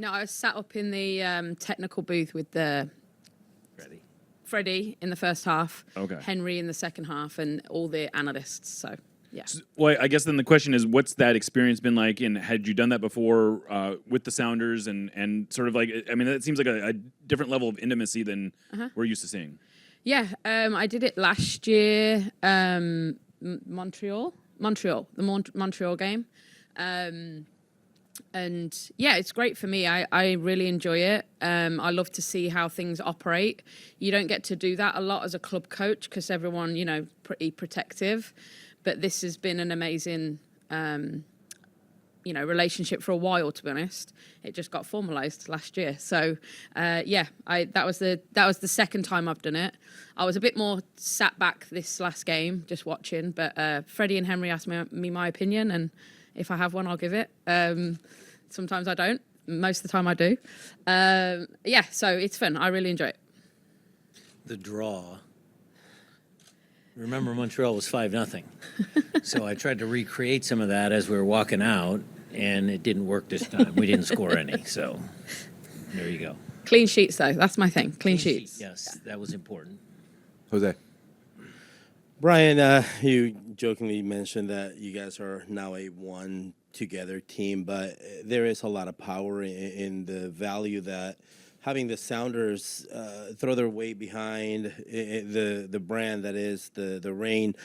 No, I was sat up in the technical booth with the Freddie in the first half, Okay. Henry in the second half, and all the analysts. So, yeah. Well, I guess then the question is, what's that experience been like? And had you done that before with the Sounders? And sort of like, I mean, that seems like a different level of intimacy than we're used to seeing. Yeah, I did it last year, Montreal, the Montreal game. And yeah, it's great for me. I really enjoy it. I love to see how things operate. You don't get to do that a lot as a club coach because everyone, pretty protective. But this has been an amazing, relationship for a while. To be honest, it just got formalised last year. So that was the second time I've done it. I was a bit more sat back this last game, just watching. But Freddie and Henry asked me my opinion, and if I have one, I'll give it. Sometimes I don't. Most of the time I do. So it's fun. I really enjoy it. The draw. Remember, Montreal was 5-0. So I tried to recreate some of that as we were walking out, and it didn't work this time. We didn't score any, so there you go. Clean sheets, though. That's my thing. Clean sheets. Yes, that was important. Jose. Brian, you jokingly mentioned that you guys are now a one together team, but there is a lot of power in the value that having the Sounders throw their weight behind the brand that is the Reign.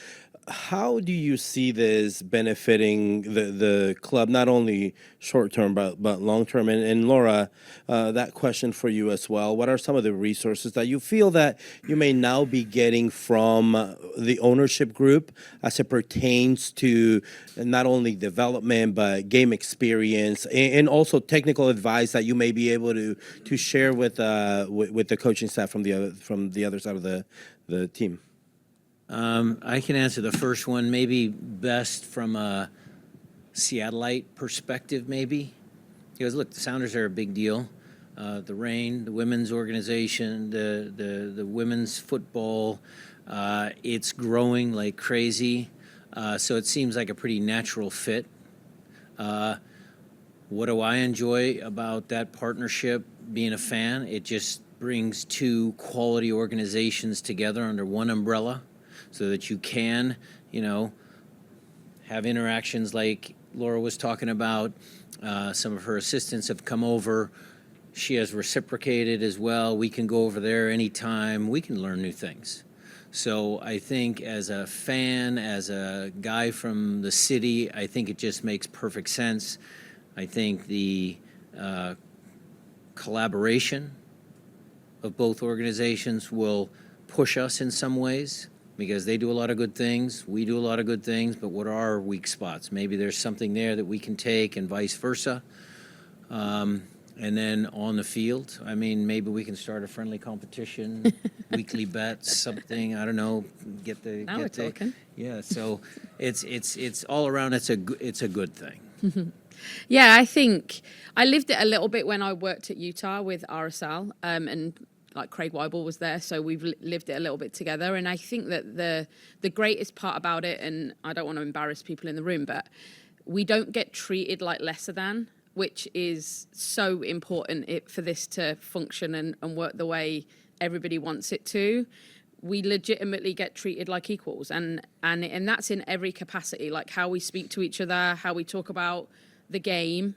How do you see this benefiting the club, not only short term but long term? And Laura, that question for you as well. What are some of the resources that you feel that you may now be getting from the ownership group as it pertains to not only development but game experience and also technical advice that you may be able to share with the coaching staff from the other side of the team? I can answer the first one, maybe best from a Seattleite perspective, maybe. Because, look, the Sounders are a big deal. The Reign, the women's organization, the women's football, it's growing like crazy. So it seems like a pretty natural fit. What do I enjoy about that partnership, being a fan? It just brings two quality organizations together under one umbrella, so that you can, have interactions like Laura was talking about. Some of her assistants have come over. She has reciprocated as well. We can go over there anytime. We can learn new things. So I think as a fan, as a guy from the city, I think it just makes perfect sense. I think the collaboration of both organizations will push us in some ways, because they do a lot of good things, we do a lot of good things, but what are our weak spots? Maybe there's something there that we can take and vice versa. And then on the field, I mean, maybe we can start a friendly competition, weekly bets, something, I don't know, Now we're talking. Yeah, so it's all around, it's a good thing. Yeah, I think I lived it a little bit when I worked at Utah with RSL, and like Craig Weibel was there, so we've lived it a little bit together. And I think that the greatest part about it, and I don't want to embarrass people in the room, but we don't get treated like lesser than, which is so important for this to function and work the way everybody wants it to. We legitimately get treated like equals, and that's in every capacity, like how we speak to each other, how we talk about the game,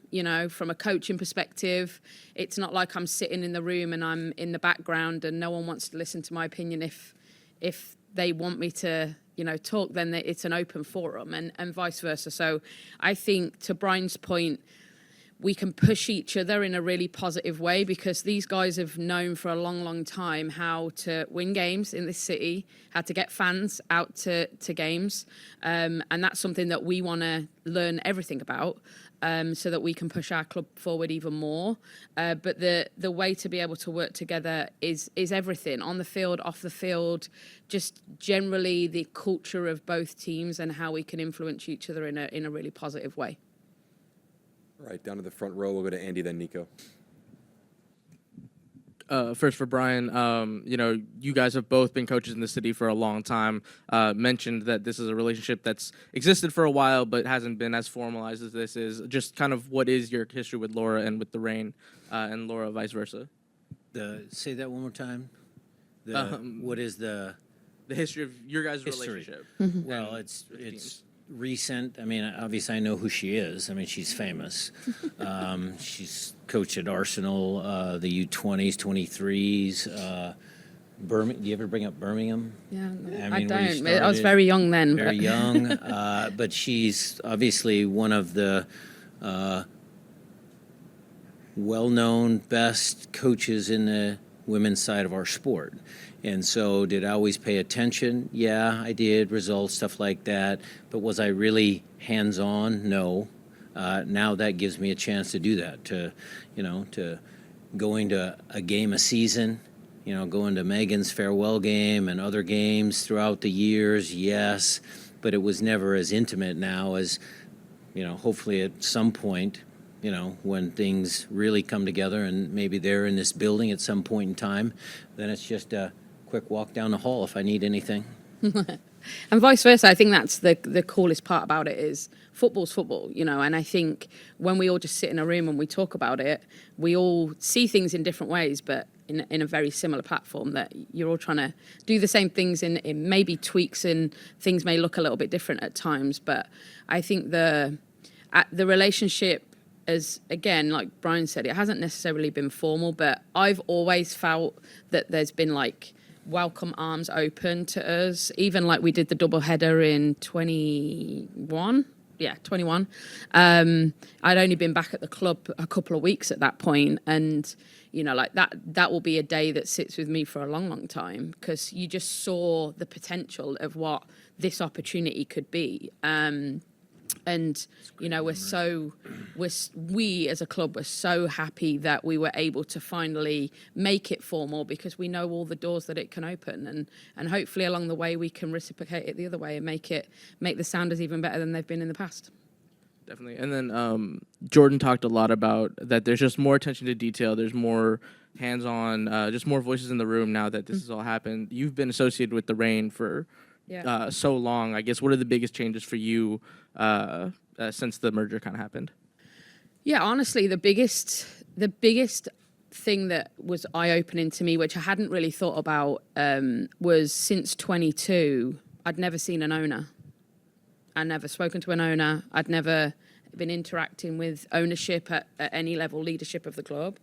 from a coaching perspective. It's not like I'm sitting in the room and I'm in the background and no one wants to listen to my opinion. If they want me to, talk, then it's an open forum, and vice versa. So I think, to Brian's point, we can push each other in a really positive way, because these guys have known for a long, long time how to win games in this city, how to get fans out to games. And that's something that we want to learn everything about, so that we can push our club forward even more. But the way to be able to work together is everything, on the field, off the field, just generally the culture of both teams and how we can influence each other in a really positive way. All right, down to the front row. We'll go to Andy, then Nico. first for Brian. You guys have both been coaches in the city for a long time. Mentioned that this is a relationship that's existed for a while, but hasn't been as formalized as this is. Just kind of what is your history with Laura and with the Reign, and Laura vice versa? Say that one more time. What is the history of your guys' history? relationship? Well, it's recent. I mean, obviously, I know who she is. I mean, she's famous. She's coached at Arsenal, the U20s, 23s. Do you ever bring up Birmingham? Yeah, I I mean, where you don't. I was started, very young then. very but- young. But she's obviously one of the well-known, best coaches in the women's side of our sport. And so did I always pay attention? Yeah, I did. Results, stuff like that. But was I really hands-on? No. Now that gives me a chance to do that, to going to a game a season, going to Megan's farewell game and other games throughout the years, yes. But it was never as intimate now as, hopefully at some point, when things really come together and maybe they're in this building at some point in time, then it's just a quick walk down the hall if I need anything. And vice versa. I think that's the coolest part about it is football's football, and I think when we all just sit in a room and we talk about it, we all see things in different ways, but in a very similar platform that you're all trying to do the same things in maybe tweaks and things may look a little bit different at times. But I think the relationship, as again, like Brian said, it hasn't necessarily been formal, but I've always felt that there's been like welcome arms open to us, even like we did the double header in 21. I'd only been back at the club a couple of weeks at that point, and like that will be a day that sits with me for a long time, because you just saw the potential of what this opportunity could be. And we as a club were so happy that we were able to finally make it formal, because we know all the doors that it can open, and hopefully along the way we can reciprocate it the other way and make the Sounders even better than they've been in the past. Definitely. And then Jordan talked a lot about that there's just more attention to detail, there's more hands-on, just more voices in the room now that this has all happened. You've been associated with the Reign for so long. I guess what are the biggest changes for you since the merger kind of happened? Yeah, honestly, the biggest thing that was eye-opening to me, which I hadn't really thought about, was since 22, I'd never seen an owner. I'd never spoken to an owner. I'd never been interacting with ownership at any level, leadership of the club.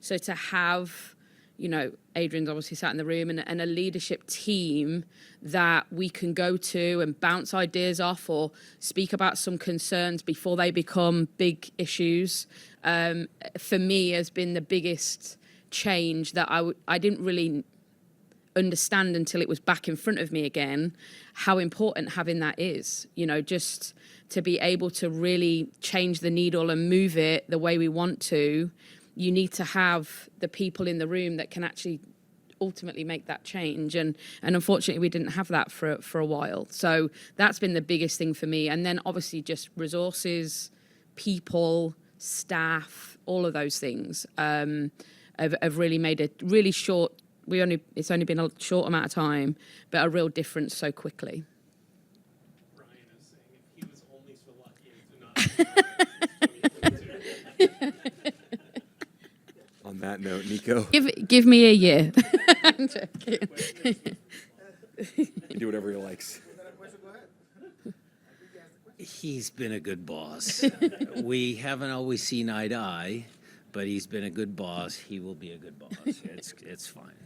So to have, Adrian's obviously sat in the room, and a leadership team that we can go to and bounce ideas off or speak about some concerns before they become big issues, for me has been the biggest change that I didn't really understand until it was back in front of me again, how important having that is, just to be able to really change the needle and move it the way we want to. You need to have the people in the room that can actually ultimately make that change, and unfortunately we didn't have that for a while. So that's been the biggest thing for me. And then obviously just resources, people, staff, all of those things have really made a really short. It's only been a short amount of time, but a real difference so quickly. Brian is saying if he was only so lucky to not On that note, Nico, Give me a year. I'm joking. he can do whatever he likes. He's been a good boss. We haven't always seen eye to eye, but he's been a good boss. He will be a good boss. It's fine.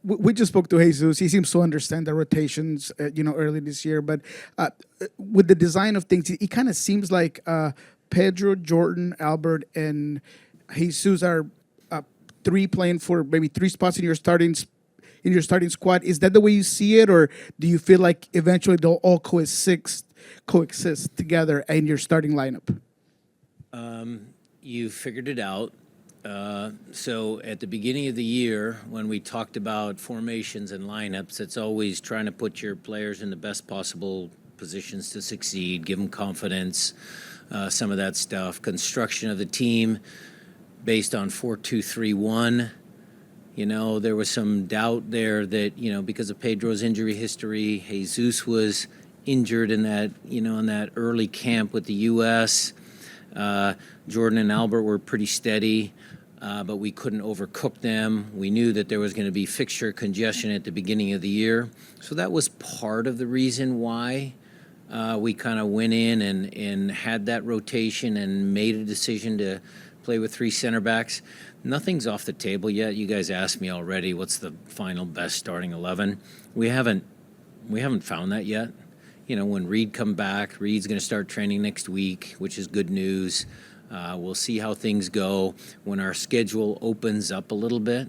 We just spoke to Jesus. He seems to understand the rotations, early this year. But with the design of things, it kind of seems like Pedro, Jordan, Albert, and Jesus are three playing for maybe three spots in your starting squad. Is that the way you see it, or do you feel like eventually they'll all coexist together in your starting lineup? You figured it out. So at the beginning of the year, when we talked about formations and lineups, it's always trying to put your players in the best possible positions to succeed, give them confidence, some of that stuff. Construction of the team, based on 4-2-3-1. You know, there was some doubt there that, you know, because of Pedro's injury history, Jesus was injured in that, you know, in that early camp with the U.S. Jordan and Albert were pretty steady, but we couldn't overcook them. We knew that there was going to be fixture congestion at the beginning of the year. So that was part of the reason why we kind of went in and had that rotation and made a decision to play with 3 center backs. Nothing's off the table yet. You guys asked me already, what's the final best starting 11? We haven't found that yet. You know, when Reed come back, Reed's going to start training next week, which is good news. We'll see how things go. When our schedule opens up a little bit,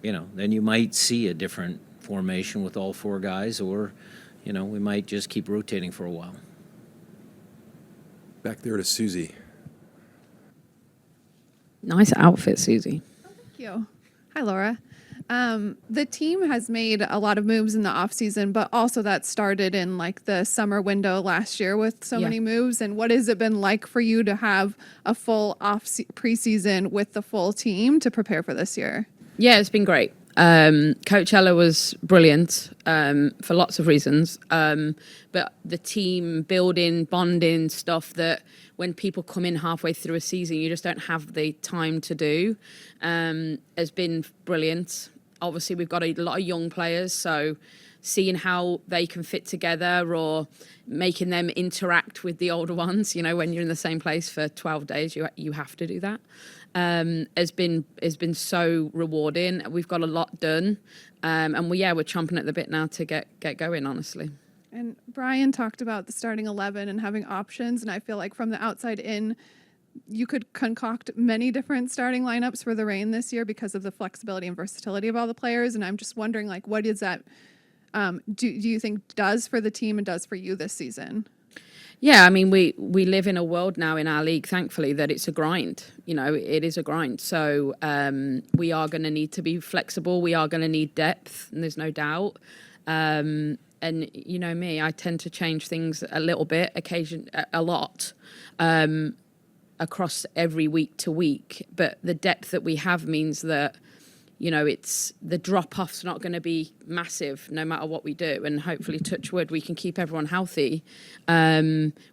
you know, then you might see a different formation with all 4 guys, or, you know, we might just keep rotating for a while. Back there to Susie. Nice outfit, Susie. Thank you. Hi, Laura. The team has made a lot of moves in the offseason, but also that started in like the summer window last year with so many moves. And what has it been like for you to have a full preseason with the full team to prepare for this year? Yeah, it's been great. Coach Ella was brilliant for lots of reasons. But the team building, bonding stuff that when people come in halfway through a season, you just don't have the time to do, has been brilliant. Obviously, we've got a lot of young players, so seeing how they can fit together or making them interact with the older ones, you know, when you're in the same place for 12 days, you have to do that. Has been so rewarding. We've got a lot done, and we're chomping at the bit now to get going, honestly. And Brian talked about the starting 11 and having options, and I feel like from the outside in, you could concoct many different starting lineups for the Reign this year because of the flexibility and versatility of all the players. And I'm just wondering, like, what is that? Do you think does for the team and does for you this season? Yeah, I mean, we live in a world now in our league, thankfully, that it's a grind. You know, it is a grind. So we are going to need to be flexible. We are going to need depth, and there's no doubt. And you know me, I tend to change things a little bit, a lot, across every week to week. But the depth that we have means that, you know, it's the drop-off's not going to be massive no matter what we do. And hopefully, touch wood, we can keep everyone healthy,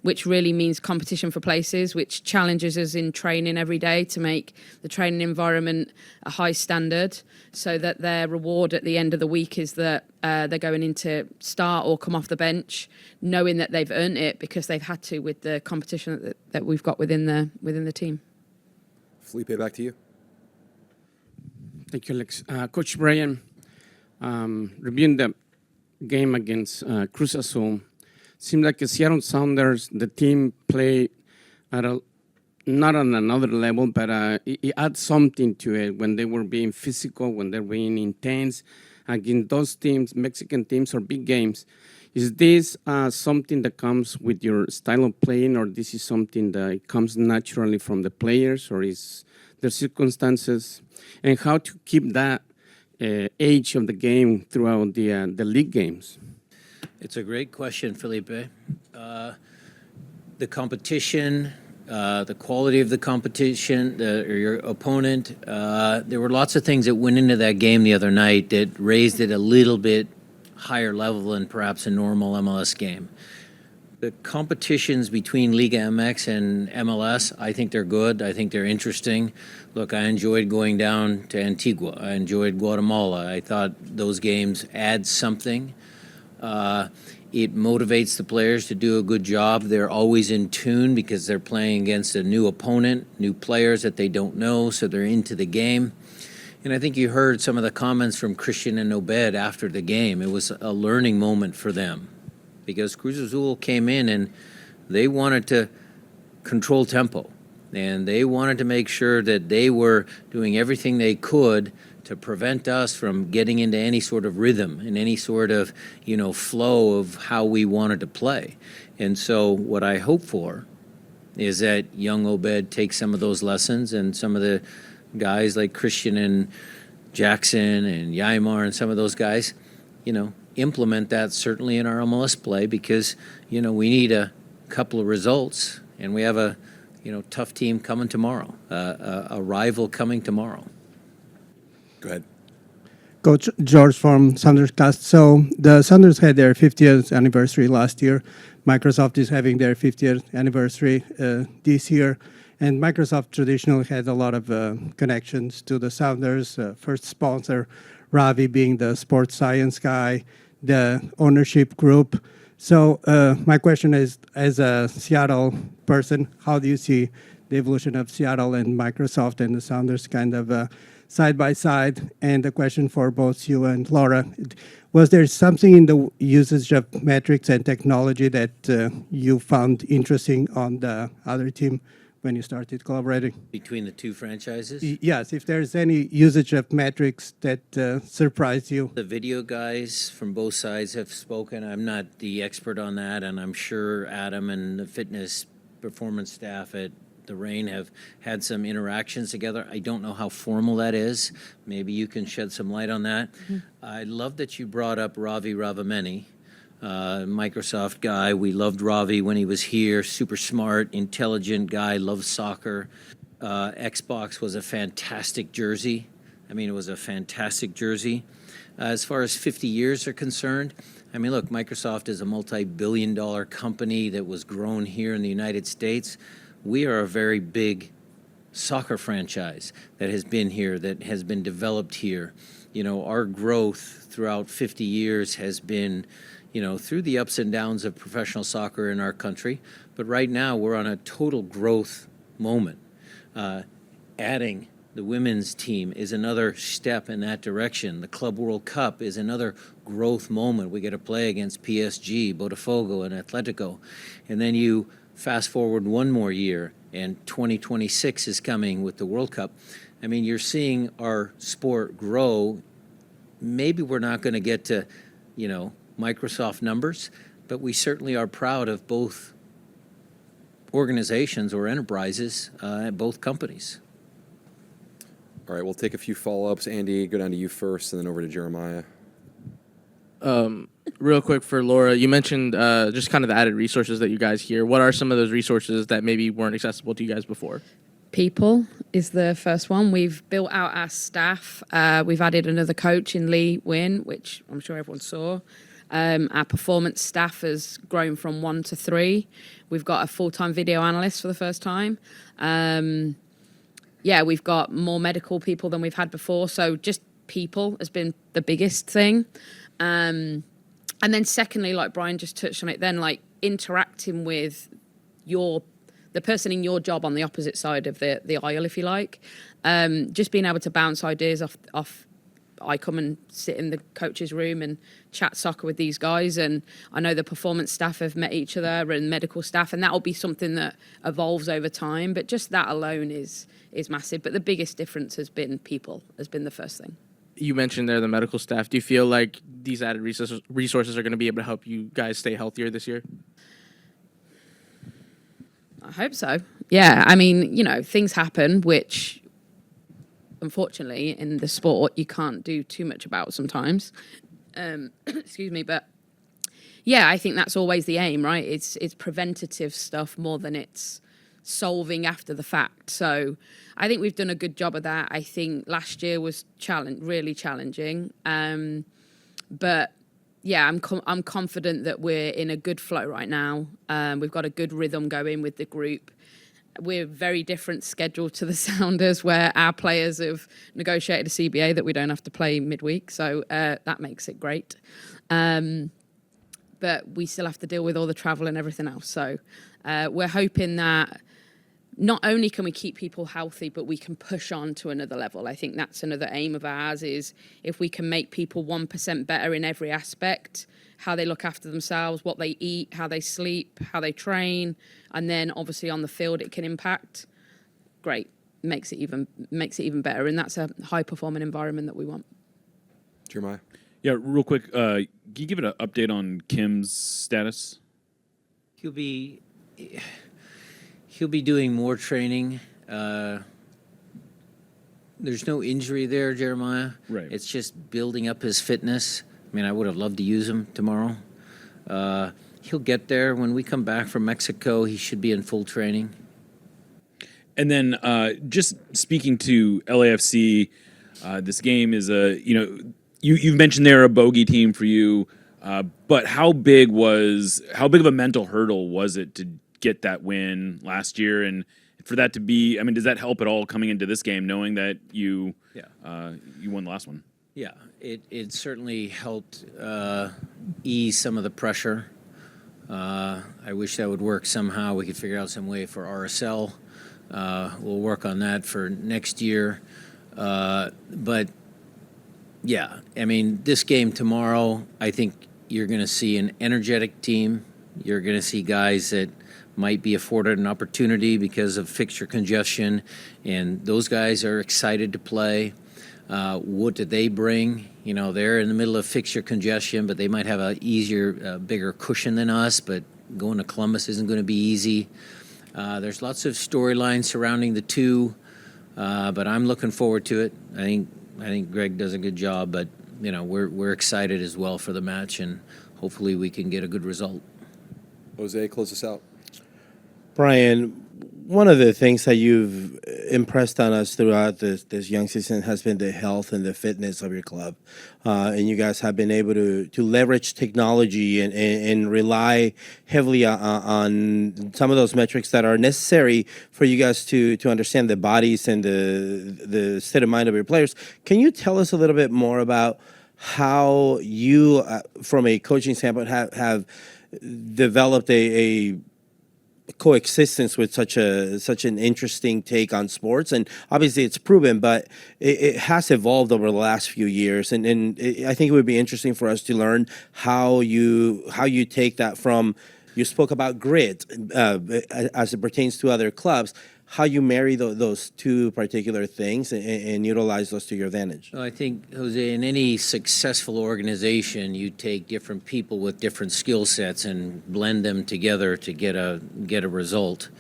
which really means competition for places, which challenges us in training every day to make the training environment a high standard so that their reward at the end of the week is that they're going in to start or come off the bench knowing that they've earned it because they've had to with the competition that we've got within the team. Felipe, back to you. Thank you, Alex. Coach Brian, reviewing the game against Cruz Azul, seemed like the Seattle Sounders, the team played at not on another level, but it adds something to it when they were being physical, when they were being intense against those teams, Mexican teams or big games. Is this something that comes with your style of playing, or this is something that comes naturally from the players, or is the circumstances, and how to keep that age of the game throughout the league games? It's a great question, Felipe. The competition, the quality of the competition, your opponent, there were lots of things that went into that game the other night that raised it a little bit higher level than perhaps a normal MLS game. The competitions between Liga MX and MLS, I think they're good. I think they're interesting. Look, I enjoyed going down to Antigua. I enjoyed Guatemala. I thought those games add something. It motivates the players to do a good job. They're always in tune because they're playing against a new opponent, new players that they don't know, so they're into the game. And I think you heard some of the comments from Christian and Obed after the game. It was a learning moment for them, because Cruz Azul came in and they wanted to control tempo, and they wanted to make sure that they were doing everything they could to prevent us from getting into any sort of rhythm and any sort of, you know, flow of how we wanted to play. And so what I hope for is that young Obed takes some of those lessons, and some of the guys like Christian and Jackson and Yaimar and some of those guys, you know, implement that certainly in our MLS play, because, you know, we need a couple of results, and we have a tough team coming tomorrow, a rival coming tomorrow. Go ahead. Coach George from Sounderscast. So the Sounders had their 50th anniversary last year. Microsoft is having their 50th anniversary this year. And Microsoft traditionally had a lot of connections to the Sounders. First sponsor, Ravi being the sports science guy, the ownership group. So my question is, as a Seattle person, how do you see the evolution of Seattle and Microsoft and the Sounders kind of side by side? And the question for both you and Laura, was there something in the usage of metrics and technology that you found interesting on the other team when you started collaborating? Between the two franchises? Yes, if there's any usage of metrics that surprised you. The video guys from both sides have spoken. I'm not the expert on that, and I'm sure Adam and the fitness performance staff at the Reign have had some interactions together. I don't know how formal that is. Maybe you can shed some light on that. I love that you brought up Ravi Ravameni, Microsoft guy. We loved Ravi when he was here. Super smart, intelligent guy, loves soccer. Xbox was a fantastic jersey. I mean, it was a fantastic jersey. As far as 50 years are concerned, I mean, look, Microsoft is a multi-billion-dollar company that was grown here in the United States. We are a very big soccer franchise that has been here, that has been developed here. Our growth throughout 50 years has been, through the ups and downs of professional soccer in our country. But right now, we're on a total growth moment. Adding the women's team is another step in that direction. The Club World Cup is another growth moment. We get to play against PSG, Botafogo, and Atletico. And then you fast forward one more year, and 2026 is coming with the World Cup. I mean, you're seeing our sport grow. Maybe we're not going to get to, Microsoft numbers, but we certainly are proud of both organizations or enterprises at both companies. All right, we'll take a few follow-ups. Andy, go down to you first, and then over to Jeremiah. Real quick for Laura, you mentioned just kind of the added resources that you guys hear. What are some of those resources that maybe weren't accessible to you guys before? People is the first one. We've built out our staff. We've added another coach in Lee Wynn, which I'm sure everyone saw. Our performance staff has grown from 1 to 3. We've got a full-time video analyst for the first time. We've got more medical people than we've had before. So just people has been the biggest thing. And then secondly, like Brian just touched on it then, like interacting with the person in your job on the opposite side of the aisle, if you like. Just being able to bounce ideas off. I come and sit in the coach's room and chat soccer with these guys, and I know the performance staff have met each other and medical staff, and that will be something that evolves over time. But just that alone is massive. But the biggest difference has been people, has been the first thing. You mentioned there the medical staff. Do you feel like these added resources are going to be able to help you guys stay healthier this year? I hope so. Yeah, I mean, things happen, which unfortunately in the sport you can't do too much about sometimes. Excuse me, but yeah, I think that's always the aim, right? It's preventative stuff more than it's solving after the fact. So I think we've done a good job of that. I think last year was really challenging. But yeah, I'm confident that we're in a good flow right now. We've got a good rhythm going with the group. We're very different schedule to the Sounders, where our players have negotiated a CBA that we don't have to play midweek. So that makes it great. But we still have to deal with all the travel and everything else. So we're hoping that not only can we keep people healthy, but we can push on to another level. I think that's another aim of ours, is if we can make people 1% better in every aspect, how they look after themselves, what they eat, how they sleep, how they train, and then obviously on the field it can impact. Great, makes it even better, and that's a high-performing environment that we want. Jeremiah? Yeah, real quick, can you give it an update on Kim's status? He'll be doing more training. There's no injury there, Jeremiah. Right. It's just building up his fitness. I mean, I would have loved to use him tomorrow. He'll get there. When we come back from Mexico, he should be in full training. And then just speaking to LAFC, this game is you've mentioned they're a bogey team for you, but how big of a mental hurdle was it to get that win last year, and for that to be, I mean, does that help at all coming into this game, knowing that you won the last one? Yeah, it certainly helped ease some of the pressure. I wish that would work somehow. We could figure out some way for RSL. We'll work on that for next year. But yeah, I mean, this game tomorrow, I think you're going to see an energetic team. You're going to see guys that might be afforded an opportunity because of fixture congestion, and those guys are excited to play. What do they bring? You know, they're in the middle of fixture congestion, but they might have a easier, bigger cushion than us, but going to Columbus isn't going to be easy. There's lots of storylines surrounding the two, but I'm looking forward to it. I think Greg does a good job, but you know, we're excited as well for the match, and hopefully we can get a good result. Jose, close us out. Brian, one of the things that you've impressed on us throughout this young season has been the health and the fitness of your club. And you guys have been able to leverage technology and rely heavily on some of those metrics that are necessary for you guys to understand the bodies and the state of mind of your players. Can you tell us a little bit more about how you, from a coaching standpoint, have developed a coexistence with such an interesting take on sports? And obviously it's proven, but it has evolved over the last few years, and I think it would be interesting for us to learn how you take that from, you spoke about grit as it pertains to other clubs, how you marry those two particular things and utilize those to your advantage. Well, I think, Jose, in any successful organization, you take different people with different skill sets and blend them together to get a result.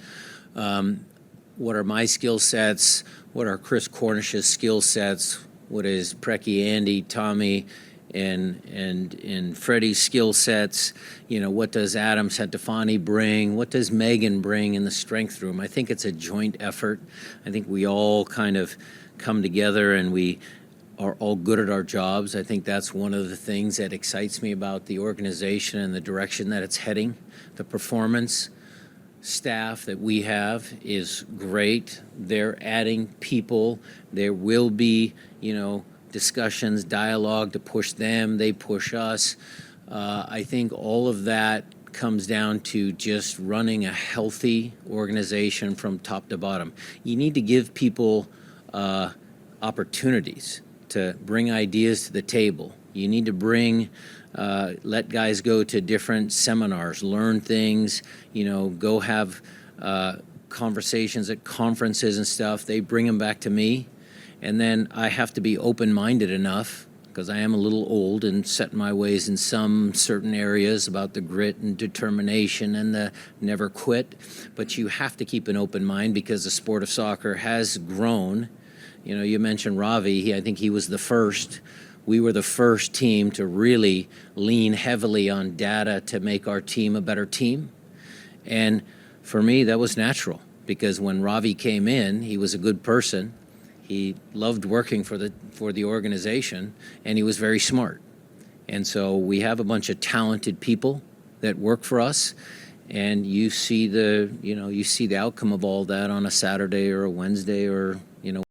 What are my skill sets? What are Chris Cornish's skill sets? What is Preki, Andy, Tommy, and Freddie's skill sets? You know, what does Adam Santafani bring? What does Megan bring in the strength room? I think it's a joint effort. I think we all kind of come together and we are all good at our jobs. I think that's one of the things that excites me about the organization and the direction that it's heading. The performance staff that we have is great. They're adding people. There will be, you know, discussions, dialogue to push them, they push us. I think all of that comes down to just running a healthy organization from top to bottom. You need to give people opportunities to bring ideas to the table. You need to let guys go to different seminars, learn things, you know, go have conversations at conferences and stuff. They bring them back to me. And then I have to be open-minded enough, because I am a little old and set my ways in some certain areas about the grit and determination and the never quit. But you have to keep an open mind because the sport of soccer has grown. You know, you mentioned Ravi. I think he was the first. We were the first team to really lean heavily on data to make our team a better team. And for me, that was natural, because when Ravi came in, he was a good person. He loved working for the organization, and he was very smart. And so we have a bunch of talented people that work for us, and you see the outcome of all that on a Saturday or a Wednesday or, you know,